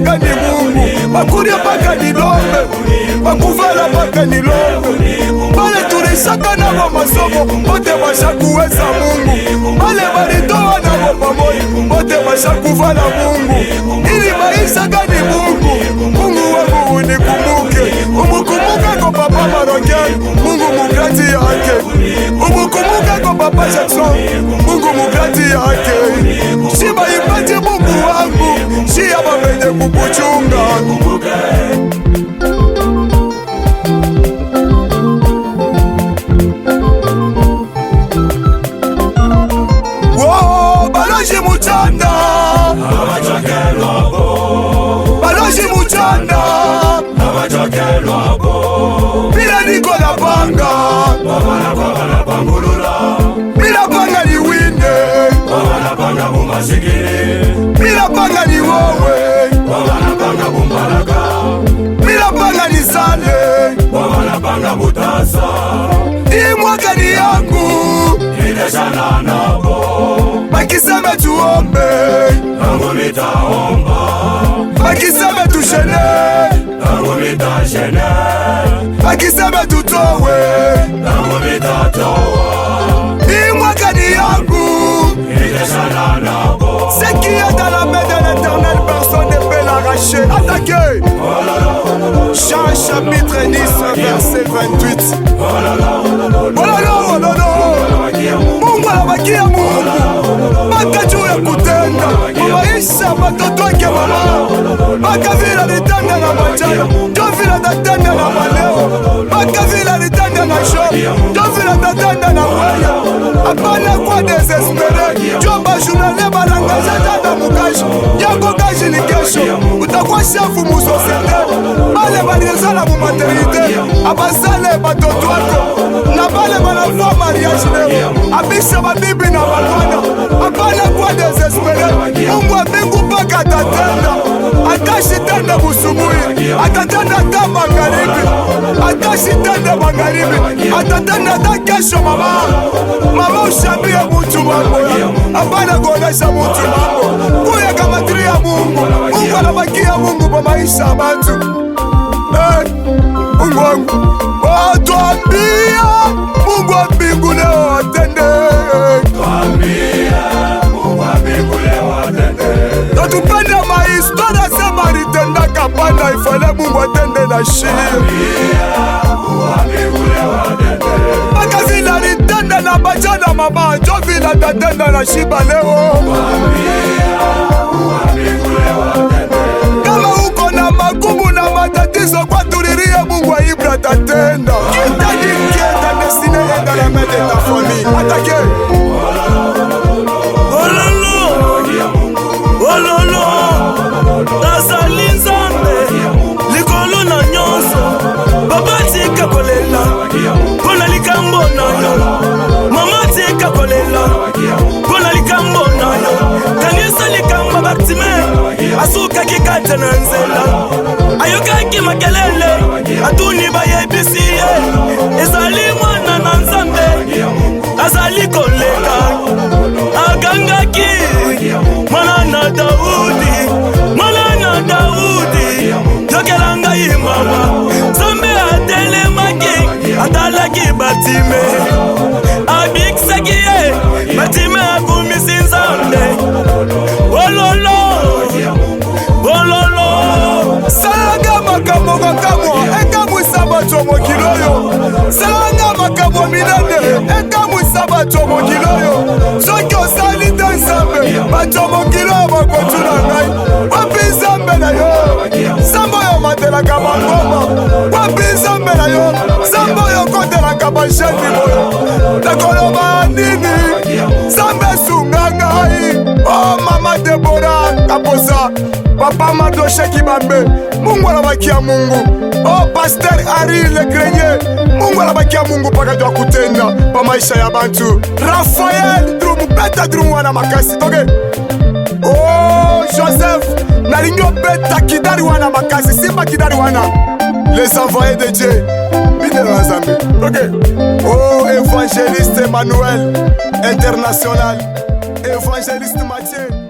Gani Mungu bakuria paka nilombe bakuvala paka nilombe bale tulisaka nabo masomo bote bashakuweza Mungu bale balitoa nabo pamoja bote bashakuvala Mungu ili maisha gani Mungu Mungu wangu unikumbuke umukumbuke kwa papa Maroke Mungu mugrati yake umukumbuke kwa papa Jackson Mungu mugrati yake shiba ipate Mungu wangu shia babenye kukuchunga baloji muchanda baloji muchanda bila niko na panga bila panga ni winde bila panga ni wowe bila panga ni sale hii mwaka ni yangu bakiseme tuombe nangu nitaomba bakiseme tushene nangu nitashene bakiseme tutowe nangu nitatoa hii mwaka ni yangu ce qui est dans la main de l'Éternel personne ne peut l'arracher. Attaquez. Jean chapitre 10 verset 28. Mungu anabakia Mungu mpaka juu ya kutenda maisha watoto wake mama mpaka vile alitenda na majana ndio vile atatenda na maleo mpaka vile alitenda na show ndio vile atatenda na waya hapana kwa desespere jomba journaliste balangaza tata mukashi yako kashi ni kesho utakuwa shafu mu societe bale balizala mu maternité abasale batoto wako na bale banafua mariage leo abisha babibi na balwana hapana kwa desespere Mungu wa mbingu mpaka atatenda atashitenda busubuhi atatenda hata magharibi atashitenda magharibi atatenda hata kesho mama ushambie mutu mambo hapana kuonesha mutu mambo kuya kama tiri ya Mungu anabakia Mungu kwa maisha ya bantu Mungu wangu watuambia Mungu wa mbingu leo atende natupenda mahistoria sema alitendaka panda ifale Mungu atende na shia mpaka vile alitenda na bajana mama njo vile atatenda na shiba leo kama uko na magumu na matatizo kwa turirie Mungu wa Ibra atatenda kitanikieta desine enda la main de ta famille attaquez tazali nzambe likolo na nyonso baba tika kolela mpona likambo na yo mama tika kolela mpona likambo na yo kanisa likamba baktime asukaki kate na nzela ayokaki makelele atuni Daudi, mwana Daudi, yokela ngai mawa. Nzambe atelemaki, atalaki Batime, abikisaki ye, Batime akumisi Nzambe. Ololo, ololo, salanga makambo kakamwa, ekamwisa bato mokili oyo. Salanga makambo minene, ekamwisa bato mokili oyo. Soki osali te Nzambe, bato mokili oyo bakotuna ngai. Wapi Nzambe na yo? Nzambe oyo matelaka bangoma. Wapi Nzambe na yo? Nzambe oyo kotelaka bashani boyo. Nakoloba nini? Nzambe sunga ngai. Oh mama Deborah Kaposa, papa Madoshe Kibambe, Mungu anabakia Mungu. Oh pasteur Ari Le Grenier, Mungu anabakia Mungu paka jwa kutenda pa maisha ya bantu. Raphael Drum, beta Drum wana makasi toge. Oh Joseph, nalinyo beta kidari wana makasi, simba kidari wana. Les envoyés de Dieu, bine Razambi. Ok. Oh évangéliste Emmanuel, international. Évangéliste Mathieu.